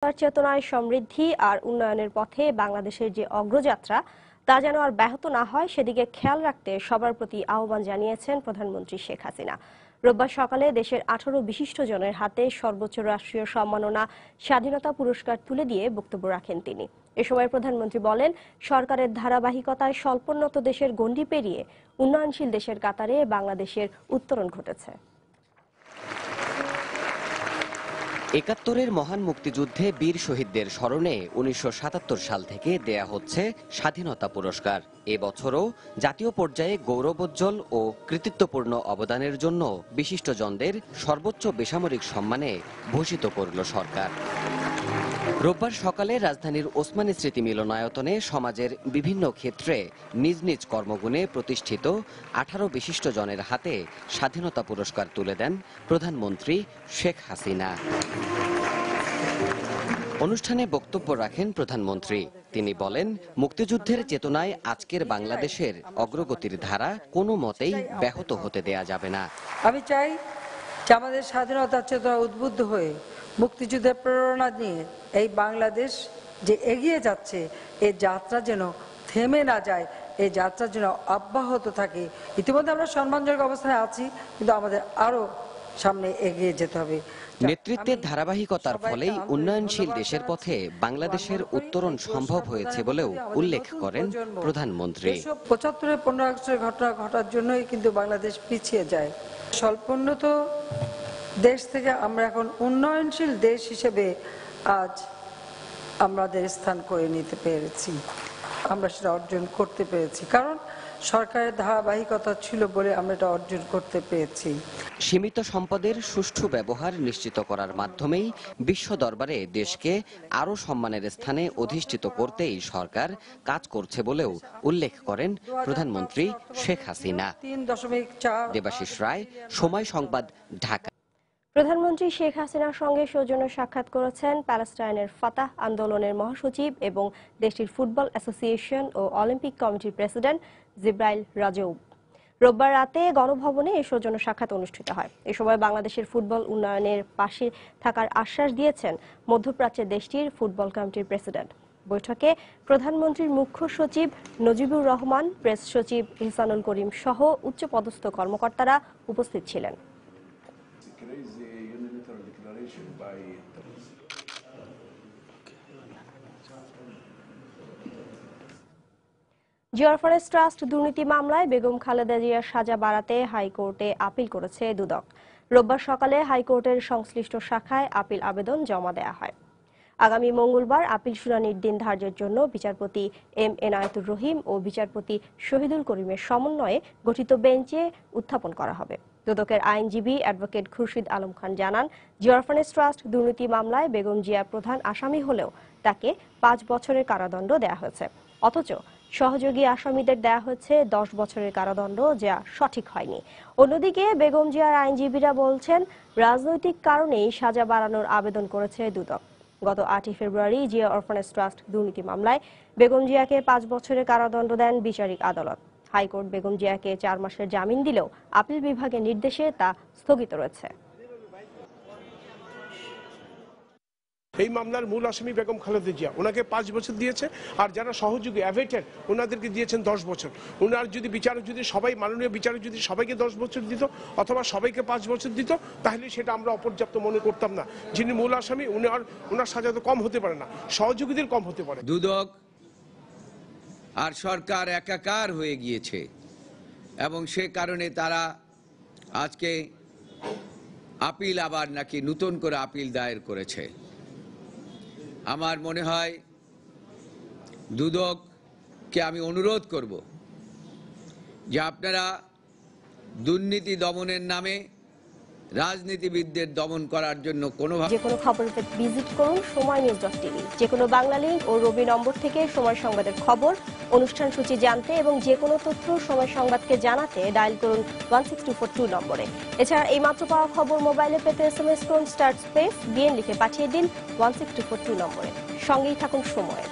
চেতনায় সমৃদ্ধি আর উন্নয়নের পথে বাংলাদেশের যে অগ্রযাত্রা তা যেন আর ব্যাহত না হয় সেদিকে খেয়াল রাখতে সবার প্রতি আহ্বান জানিয়েছেন প্রধানমন্ত্রী শেখ হাসিনা। রোববার সকালে দেশের 18 বিশিষ্ট জনের হাতে সর্বোচ্চ রাষ্ট্রীয় সম্মাননা স্বাধীনতা পুরস্কার তুলে দিয়ে বক্তব্য রাখেন তিনি। এ সময় প্রধানমন্ত্রী বলেন, সরকারের ধারাবাহিকতায় স্বল্পোন্নত দেশের গণ্ডি পেরিয়ে উন্নয়নশীল দেশের কাতারে বাংলাদেশের উত্তরণ ঘটেছে। ৭১-এর মহান মুক্তিযুদ্ধে বীর শহীদদের স্মরণে ১৯৭৭ সাল থেকে দেয়া হচ্ছে স্বাধীনতা পুরস্কার। এবছরও জাতীয় পর্যায়ে গৌরবোজ্জ্বল ও কৃতিত্বপূর্ণ অবদানের জন্য বিশিষ্টজনদের সর্বোচ্চ বেসামরিক সম্মানে ভূষিত করল সরকার। রোববার সকালে রাজধানীর ওসমানী স্মৃতি মিলনায়তনে সমাজের বিভিন্ন ক্ষেত্রে নিজ নিজ কর্মগুণে প্রতিষ্ঠিত 18 বিশিষ্টজনের হাতে স্বাধীনতা পুরস্কার তুলে দেন প্রধানমন্ত্রী শেখ হাসিনা। অনুষ্ঠানে বক্তব্য রাখেন প্রধানমন্ত্রী। তিনি বলেন, মুক্তিযুদ্ধের চেতনায় আজকের বাংলাদেশের অগ্রগতির ধারা কোনো মতেই ব্যাহত হতে দেয়া যাবে না। আমি চাই যে আমাদের স্বাধীনতার চেতনা উদ্বুদ্ধ হয়ে মুক্তিযুদ্ধের প্রেরণা নিয়ে এই বাংলাদেশ যে এগিয়ে যাচ্ছে, এই যাত্রা যেন থেমে না যায়, এই যাত্রা যেন অব্যাহত থাকে। ইতিমধ্যে আমরা সম্মানজনক অবস্থায় আছি, কিন্তু আমাদের আরো সামনে এগিয়ে যেতে হবে। নেতৃত্বের ধারাবাহিকতার ফলেই উন্নয়নশীল দেশের পথে বাংলাদেশের উত্তরণ সম্ভব হয়েছে বলেও উল্লেখ করেন প্রধানমন্ত্রী। ৭৫-এর 15 আগস্টের ঘটনা ঘটার জন্যই কিন্তু বাংলাদেশ পিছিয়ে যায়। স্বল্পোন্নত দেশ থেকে আমরা এখন উন্নয়নশীল দেশ হিসেবে আজ আমাদের স্থান করে নিতে পেরেছি। আমরা সেটা অর্জন করতে পেরেছি, কারণ সরকারের ধারাবাহিকতা ছিল বলে আমরা এটা অর্জন করতে পেরেছি। সীমিত সম্পদের সুষ্ঠু ব্যবহার নিশ্চিত করার মাধ্যমেই বিশ্ব দরবারে দেশকে আরও সম্মানের স্থানে অধিষ্ঠিত করতেই সরকার কাজ করছে বলেও উল্লেখ করেন প্রধানমন্ত্রী শেখ হাসিনা। দেবাশিস রায়, সময় সংবাদ, ঢাকা। প্রধানমন্ত্রী শেখ হাসিনার সঙ্গে সৌজন্য সাক্ষাৎ করেছেন প্যালেস্টাইনের ফাতাহ আন্দোলনের মহাসচিব এবং দেশটির ফুটবল অ্যাসোসিয়েশন ও অলিম্পিক কমিটির প্রেসিডেন্ট জিব্রাইল রাজৌব। রোববার রাতে গণভবনে এই সৌজন্য সাক্ষাৎ অনুষ্ঠিত হয়। এ সময় বাংলাদেশের ফুটবল উন্নয়নের পাশে থাকার আশ্বাস দিয়েছেন মধ্যপ্রাচ্যের দেশটির ফুটবল কমিটির প্রেসিডেন্ট। বৈঠকে প্রধানমন্ত্রীর মুখ্য সচিব নজিবুর রহমান, প্রেস সচিব ইহসানুল করিম সহ উচ্চপদস্থ কর্মকর্তারা উপস্থিত ছিলেন। জিয়া অরফানেজ ট্রাস্ট দুর্নীতি মামলায় বেগম খালেদা জিয়ার সাজা বাড়াতে হাইকোর্টে আপিল করেছে দুদক। রোববার সকালে হাইকোর্টের সংশ্লিষ্ট শাখায় আপিল আবেদন জমা দেওয়া হয়। আগামী মঙ্গলবার আপিল শুনানির দিন ধার্যের জন্য বিচারপতি এম এনায়েতুর রহিম ও বিচারপতি শহীদুল করিমের সমন্বয়ে গঠিত বেঞ্চে উত্থাপন করা হবে। দুদকের আইনজীবী অ্যাডভোকেট খুরশিদ আলম খান জানান, জিয়া অরফানেজ ট্রাস্ট দুর্নীতি মামলায় বেগম জিয়া প্রধান আসামি হলেও তাকে 5 বছরের কারাদণ্ড দেওয়া হয়েছে, অথচ সহযোগী আসামিদের দেয়া হয়েছে 10 বছরের কারাদণ্ড, যা সঠিক হয়নি। অন্যদিকে বেগম জিয়ার আইনজীবীরা বলছেন, রাজনৈতিক কারণেই সাজা বাড়ানোর আবেদন করেছে দুদক। গত 8 ফেব্রুয়ারি জিয়া অরফানেজ ট্রাস্ট দুর্নীতি মামলায় বেগম জিয়াকে 5 বছরের কারাদণ্ড দেন বিচারিক আদালত। হাইকোর্ট বেগম জিয়াকে 4 মাসের জামিন দিলেও আপিল বিভাগের নির্দেশে তা স্থগিত রয়েছে। এই মামলার মূল আসামি বেগম খালেদা জিয়া, ওনাকে 5 বছর দিয়েছে, আর যারা সহযোগী অ্যাভেটেড ওনাদেরকে দিয়েছেন 10 বছর। ওনার যদি বিচারক যদি সবাই, মাননীয় বিচারক যদি সবাইকে 10 বছর দিত অথবা সবাইকে 5 বছর দিত, তাহলে সেটা আমরা অপর্যাপ্ত মনে করতাম না। যিনি মূল আসামি ওনার সাজা তো কম হতে পারে না, সহযোগীদের কম হতে পারে। দুদক আর সরকার একাকার হয়ে গিয়েছে এবং সে কারণে তারা আজকে আপিল আবার নাকি নতুন করে আপিল দায়ের করেছে। আমার মনে হয় দুদককে আমি অনুরোধ করব যে আপনারা দুর্নীতি দমনের নামে রাজনীতিবিদদের দমন করার জন্য যে কোনো খবরের ভিজিট করুন সময়নিউজ.টিভি। যে কোনো বাংলা লিংক ও রবি নম্বর থেকে সময় সংবাদের খবর, অনুষ্ঠান সূচি জানতে এবং যে কোনো তথ্য সময় সংবাদকে জানাতে ডায়াল করুন 16242 নম্বরে। এছাড়া এই মাত্র পাওয়া খবর মোবাইলে পেতে SMS করুন *বিএন লিখে পাঠিয়ে দিন 16242 নম্বরে। সঙ্গেই থাকুন সময়।